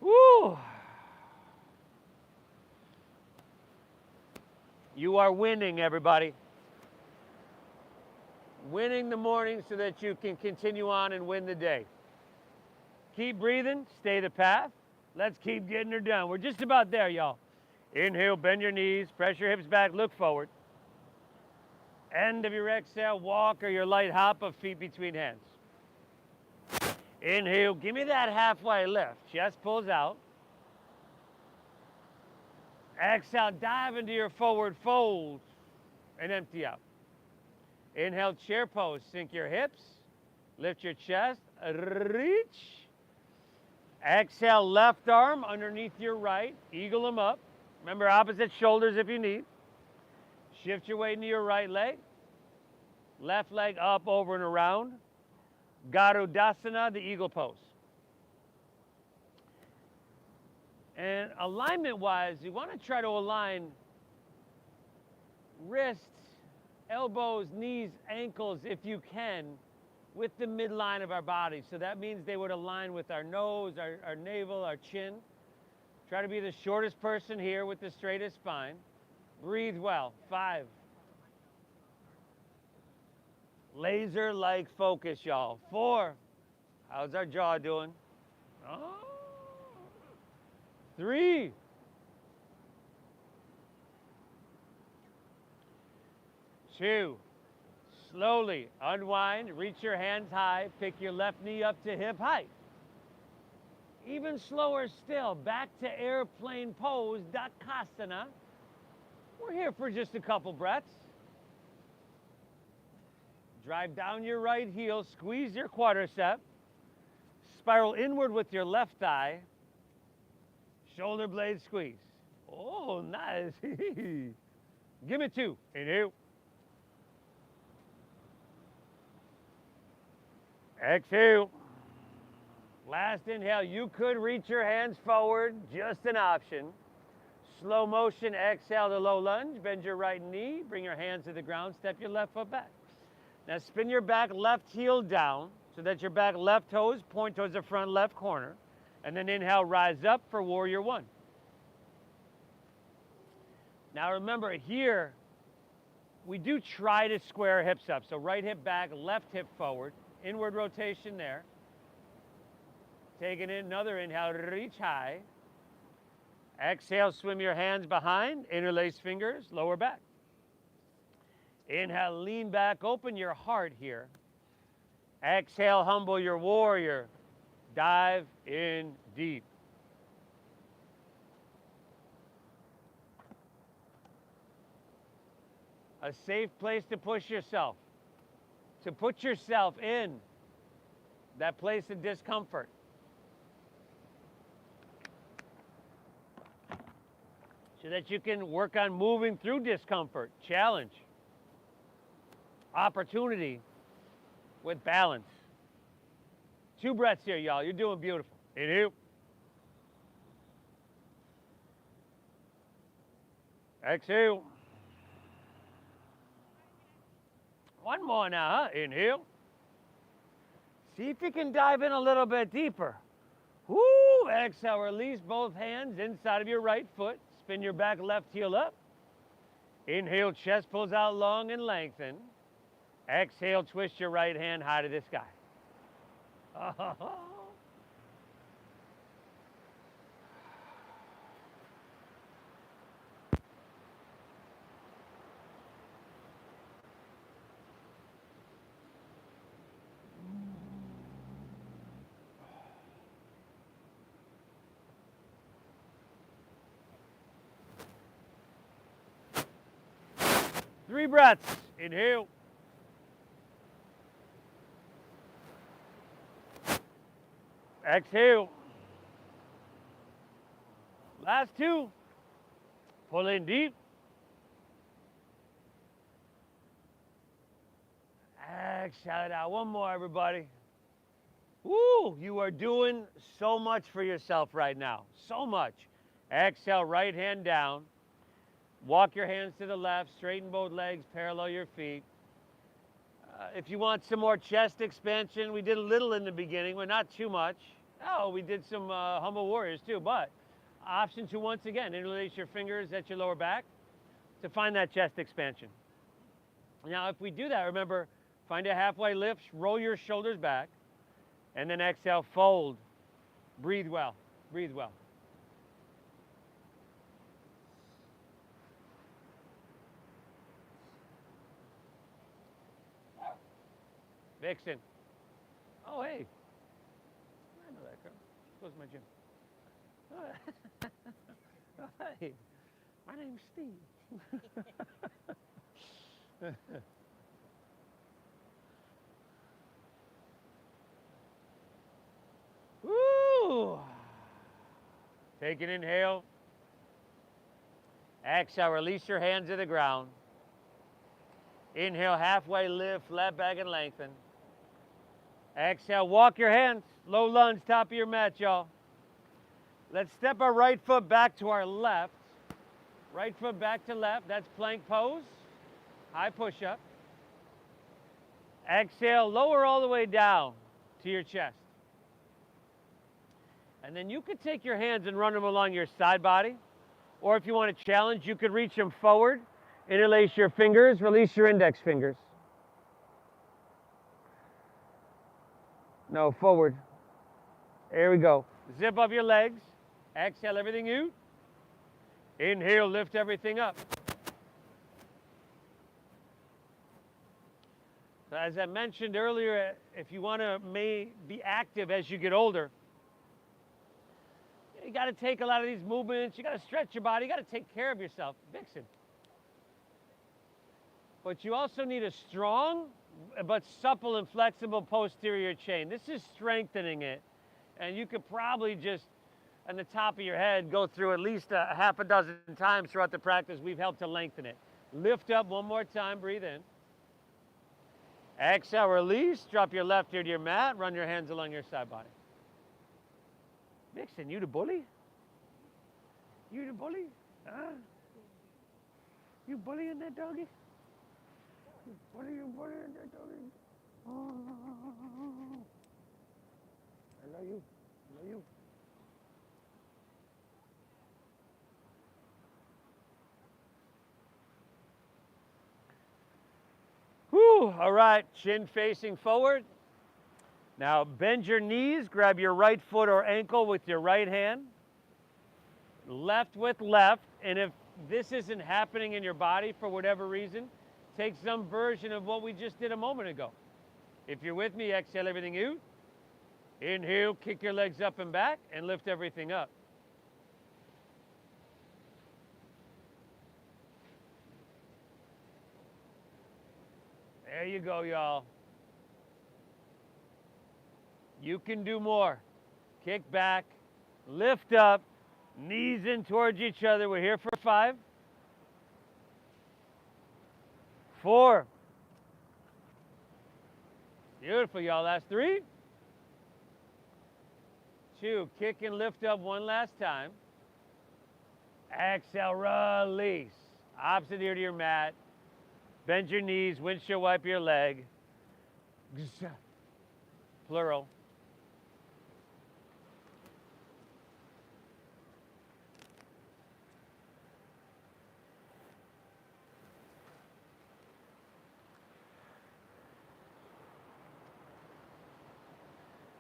Woo! You are winning, everybody. Winning the morning so that you can continue on and win the day. Keep breathing, stay the path. Let's keep getting her done. We're just about there, y'all. Inhale, bend your knees, press your hips back, look forward. End of your exhale, walk or your light hop of feet between hands. Inhale, give me that halfway lift. Chest pulls out. Exhale, dive into your forward fold and empty out. Inhale, chair pose. Sink your hips. Lift your chest. Reach. Exhale, left arm underneath your right. Eagle them up. Remember, opposite shoulders if you need. Shift your weight into your right leg. Left leg up, over, and around. Garudasana, the eagle pose. And alignment-wise, you want to try to align wrists, elbows, knees, ankles, if you can, with the midline of our body. So that means they would align with our nose, our navel, our chin. Try to be the shortest person here with the straightest spine. Breathe well. 5. Laser-like focus, y'all. 4. How's our jaw doing? Oh. 3. 2. Slowly unwind, reach your hands high, pick your left knee up to hip height. Even slower still, back to airplane pose, Dakasana. We're here for just a couple breaths. Drive down your right heel, squeeze your quadricep, spiral inward with your left thigh, shoulder blade squeeze. Oh, nice. Give me 2. Inhale. Exhale. Last inhale. You could reach your hands forward, just an option. Slow motion, exhale to low lunge. Bend your right knee, bring your hands to the ground, step your left foot back. Now spin your back left heel down so that your back left toes point towards the front left corner. And then inhale, rise up for warrior 1. Now remember here, we do try to square hips up. So right hip back, left hip forward, inward rotation there. Taking in another inhale, reach high. Exhale, swim your hands behind, interlace fingers, lower back. Inhale, lean back, open your heart here. Exhale, humble your warrior. Dive in deep. A safe place to push yourself. To put yourself in that place of discomfort. So that you can work on moving through discomfort, challenge, opportunity with balance. 2 breaths here, y'all. You're doing beautiful. Inhale. Exhale. One more now, huh? Inhale. See if you can dive in a little bit deeper. Woo! Exhale, release both hands inside of your right foot. Spin your back left heel up. Inhale, chest pulls out long and lengthen. Exhale, twist your right hand high to the sky. Three breaths. Inhale. Exhale. Last two. Pull in deep. Exhale it out. One more, everybody. Woo! You are doing so much for yourself right now. So much. Exhale, right hand down. Walk your hands to the left, straighten both legs, parallel your feet. If you want some more chest expansion, we did a little in the beginning, but not too much. Oh, we did some humble warriors too, but option two, once again, interlace your fingers at your lower back to find that chest expansion. Now, if we do that, remember, find a halfway lift, roll your shoulders back, and then exhale, fold. Breathe well, breathe well. Vixen. Oh, hey. I know that girl. She goes to my gym. Hey, my name's Steve. Woo! Take an inhale. Exhale, release your hands to the ground. Inhale, halfway lift, flat back and lengthen. Exhale, walk your hands, low lunge, top of your mat, y'all. Let's step our right foot back to our left. Right foot back to left, that's plank pose. High push-up. Exhale, lower all the way down to your chest. And then you could take your hands and run them along your side body. Or if you want to challenge, you could reach them forward, interlace your fingers, release your index fingers. No, forward. There we go. Zip up your legs. Exhale everything out. Inhale, lift everything up. So as I mentioned earlier, if you want to be active as you get older, you got to take a lot of these movements. You got to stretch your body. You got to take care of yourself. Vixen. But you also need a strong but supple and flexible posterior chain. This is strengthening it. And you could probably just, on the top of your head, go through at least a half a dozen times throughout the practice. We've helped to lengthen it. Lift up one more time, breathe in. Exhale, release, drop your left ear to your mat, run your hands along your side body. Vixen, you the bully? You the bully? Huh? You bullying that doggy? You bullying that doggy? Oh. I love you. I love you. Whew, all right, chin facing forward. Now bend your knees, grab your right foot or ankle with your right hand. Left with left, and if this isn't happening in your body for whatever reason, take some version of what we just did a moment ago. If you're with me, exhale everything out. Inhale, kick your legs up and back, and lift everything up. There you go, y'all. You can do more. Kick back, lift up, knees in towards each other. We're here for 5, 4. Beautiful, y'all. Last 3. 2. Kick and lift up one last time. Exhale, release. Opposite ear to your mat. Bend your knees, windshield wipe your leg. Plural.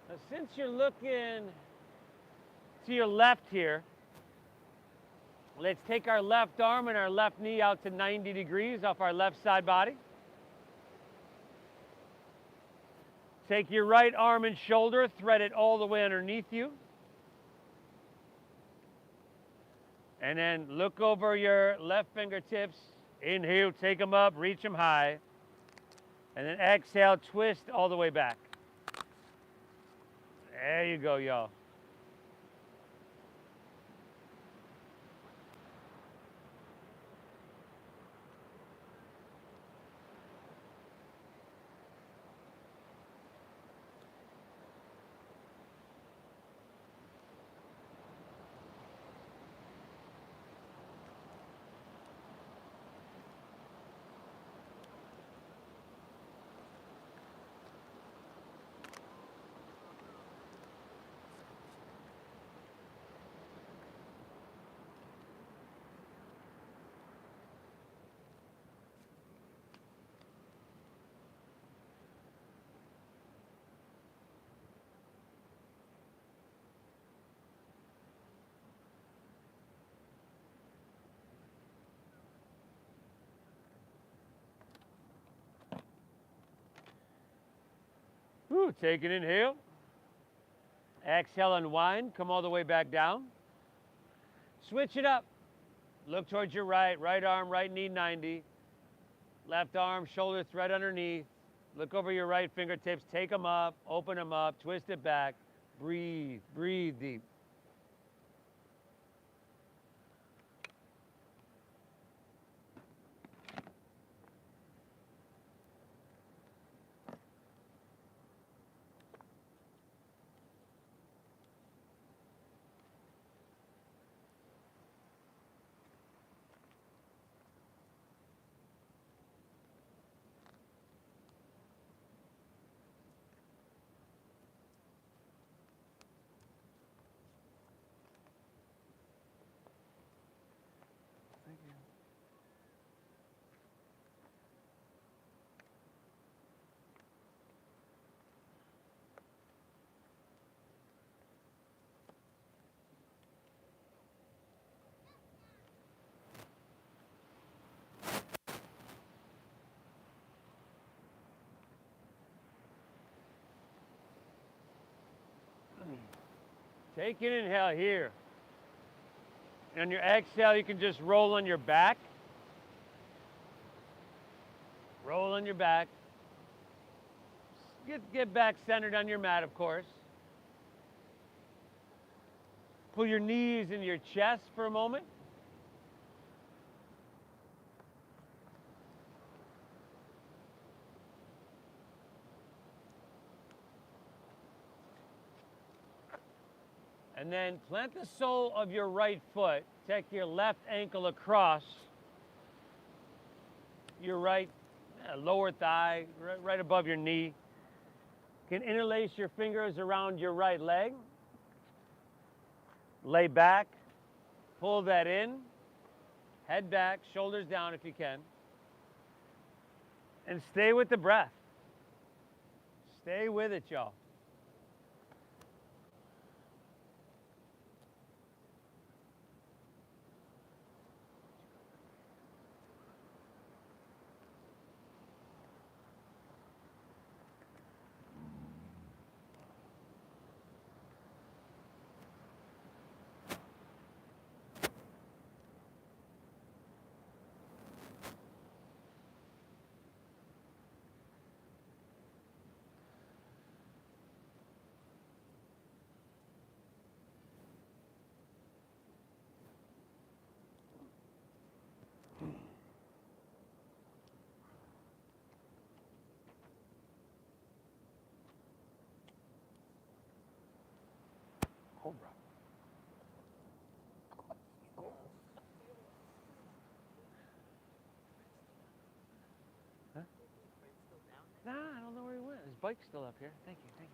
Now, since you're looking to your left here, let's take our left arm and our left knee out to 90 degrees off our left side body. Take your right arm and shoulder, thread it all the way underneath you. And then look over your left fingertips. Inhale, take them up, reach them high. And then exhale, twist all the way back. There you go, y'all. Whew, take an inhale. Exhale, unwind, come all the way back down. Switch it up. Look towards your right, right arm, right knee 90. Left arm, shoulder thread underneath. Look over your right fingertips, take them up, open them up, twist it back. Breathe, breathe deep. Take an inhale here. And on your exhale, you can just roll on your back. Roll on your back. Get back centered on your mat, of course. Pull your knees into your chest for a moment. And then plant the sole of your right foot. Take your left ankle across your right lower thigh, right above your knee. You can interlace your fingers around your right leg. Lay back, pull that in, head back, shoulders down if you can. And stay with the breath. Stay with it, y'all. bike still up here? Thank you, buddy.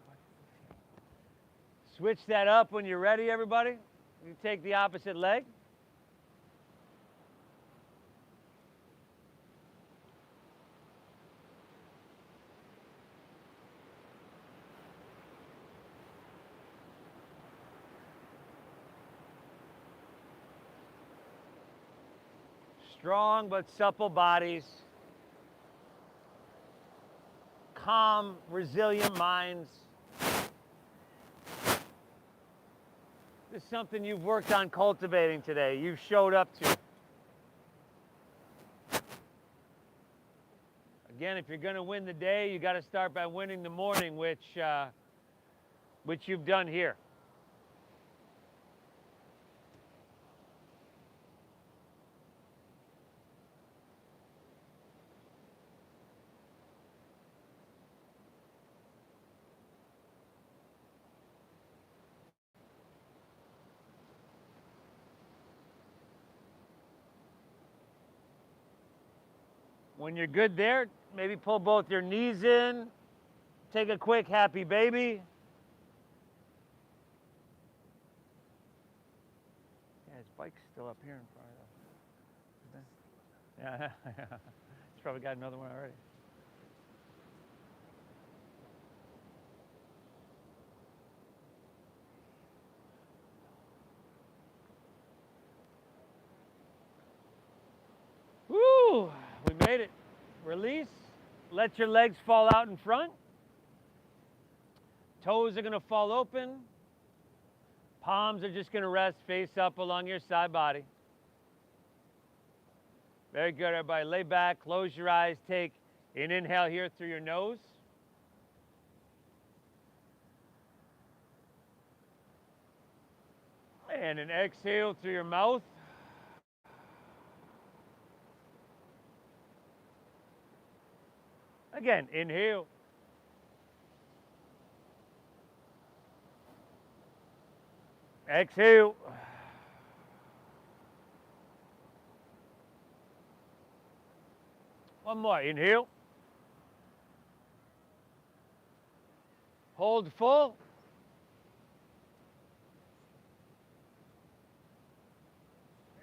Switch that up when you're ready, everybody. You take the opposite leg. Strong but supple bodies. Calm, resilient minds. This is something you've worked on cultivating today. You've showed up to. Again, if you're going to win the day, you got to start by winning the morning, which you've done here. When you're good there, maybe pull both your knees in, take a quick happy baby. Yeah, his bike's still up here in front of us. Yeah, he's probably got another one already. Woo! We made it. Release. Let your legs fall out in front. Toes are going to fall open. Palms are just going to rest face up along your side body. Very good, everybody. Lay back, close your eyes, take an inhale here through your nose. And an exhale through your mouth. Again, inhale. Exhale. One more. Inhale. Hold full.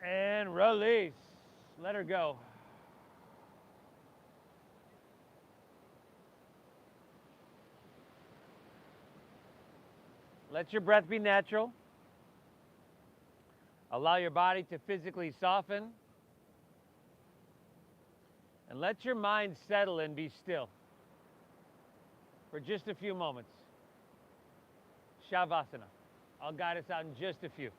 And release. Let her go. Let your breath be natural. Allow your body to physically soften. And let your mind settle and be still for just a few moments. Shavasana. I'll guide us out in just a few.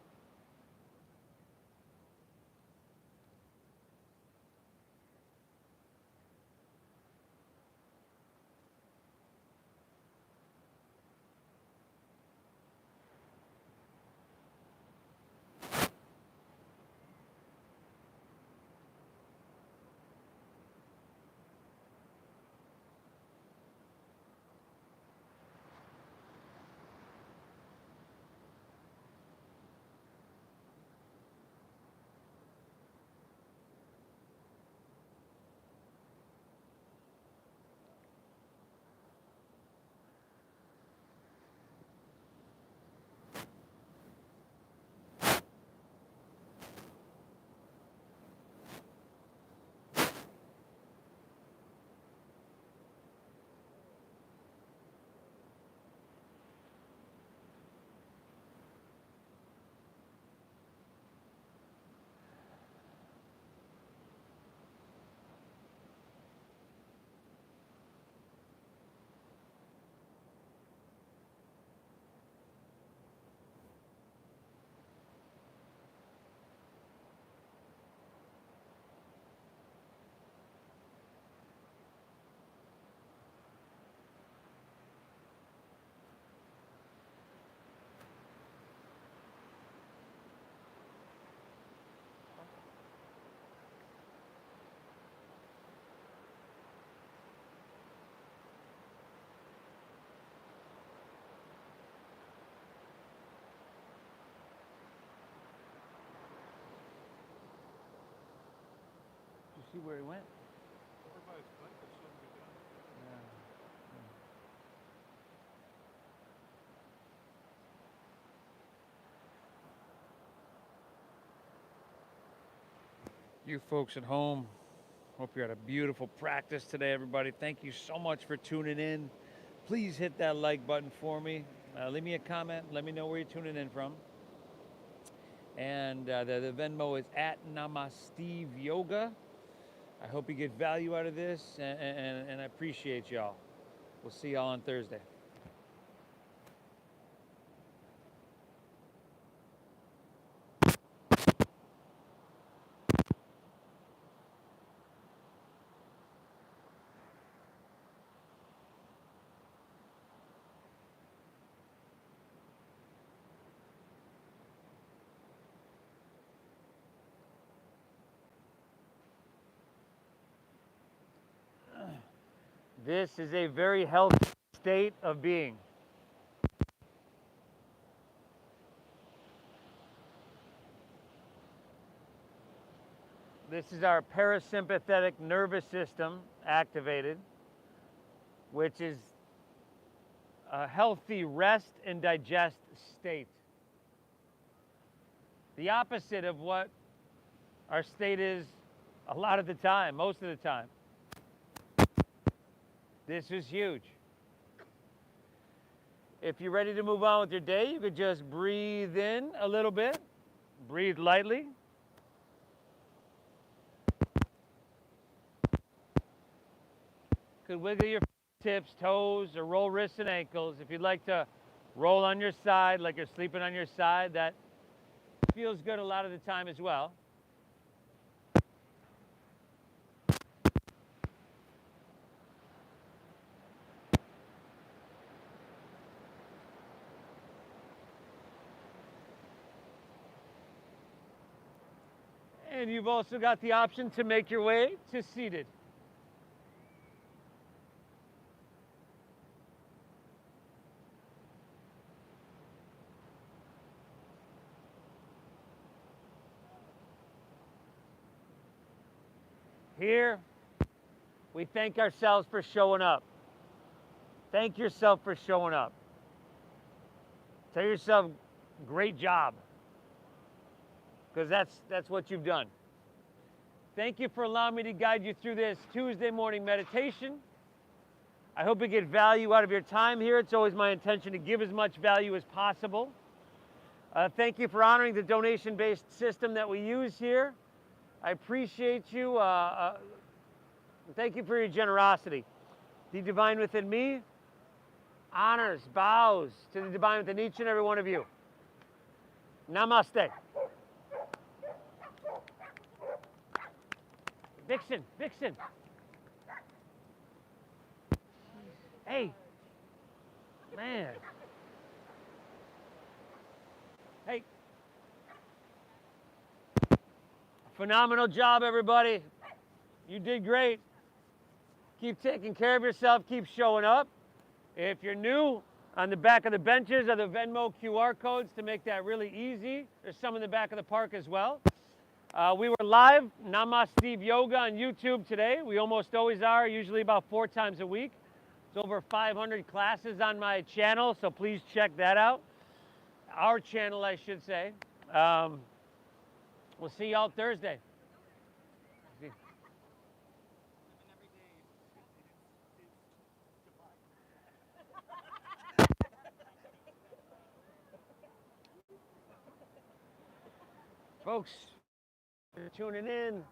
See where he went? Over by his bike, that's something we done. Yeah. You folks at home, hope you had a beautiful practice today, everybody. Thank you so much for tuning in. Please hit that like button for me. Leave me a comment. Let me know where you're tuning in from. And the Venmo is at Namasteve Yoga. I hope you get value out of this, and I appreciate y'all. We'll see y'all on Thursday. This is a very healthy state of being. This is our parasympathetic nervous system activated, which is a healthy rest and digest state. The opposite of what our state is a lot of the time, most of the time. This is huge. If you're ready to move on with your day, you could just breathe in a little bit, breathe lightly. Could wiggle your tips, toes, or roll wrists and ankles. If you'd like to roll on your side like you're sleeping on your side, that feels good a lot of the time as well. And you've also got the option to make your way to seated. Here, we thank ourselves for showing up. Thank yourself for showing up. Tell yourself, great job. Because that's what you've done. Thank you for allowing me to guide you through this Tuesday morning meditation. I hope you get value out of your time here. It's always my intention to give as much value as possible. Thank you for honoring the donation-based system that we use here. I appreciate you. Thank you for your generosity. The divine within me honors, bows to the divine within each and every one of you. Namaste. Vixen, Vixen. Hey. Man. Hey. Phenomenal job, everybody. You did great. Keep taking care of yourself. Keep showing up. If you're new, on the back of the benches are the Venmo QR codes to make that really easy. There's some in the back of the park as well. We were live, Namasteve Yoga on YouTube today. We almost always are, usually about 4 times a week. It's over 500 classes on my channel, so please check that out. Our channel, I should say. We'll see y'all Thursday. Folks, you're tuning in.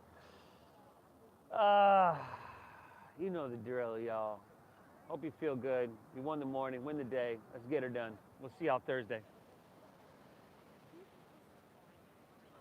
You know the drill, y'all. Hope you feel good. You won the morning, win the day. Let's get her done. We'll see y'all Thursday.